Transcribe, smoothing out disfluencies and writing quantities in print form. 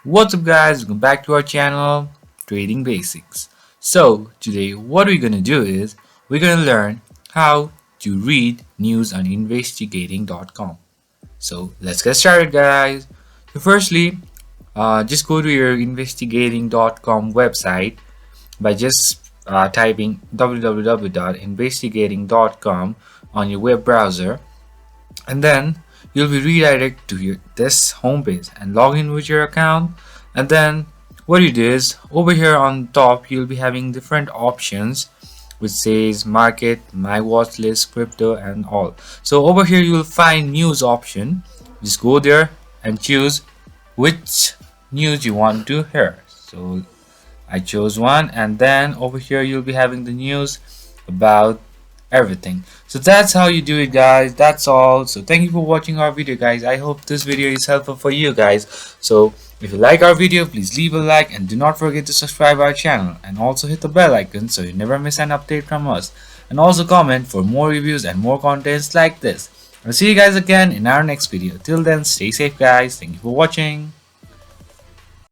What's up guys, welcome back to our channel Trading Basics. So today what we're gonna do is we're gonna learn how to read news on investigating.com. So let's get started guys. So firstly, just go to your investigating.com website by just typing www.investigating.com on your web browser, and then you'll be redirected to this homepage and log in with your account. And then what you do is over here on top you'll be having different options which says market, my watch list, crypto and all. So over here you'll find news option. Just go there and choose which news you want to hear. So I chose one, and then over here you'll be having the news about everything. So that's how you do it guys. That's all. So thank you for watching our video guys. I hope this video is helpful for you guys. So if you like our video, please leave a like and do not forget to subscribe our channel, and also hit the bell icon so you never miss an update from us, and also comment for more reviews and more contents like this. I'll see you guys again in our next video. Till then, stay safe guys. Thank you for watching.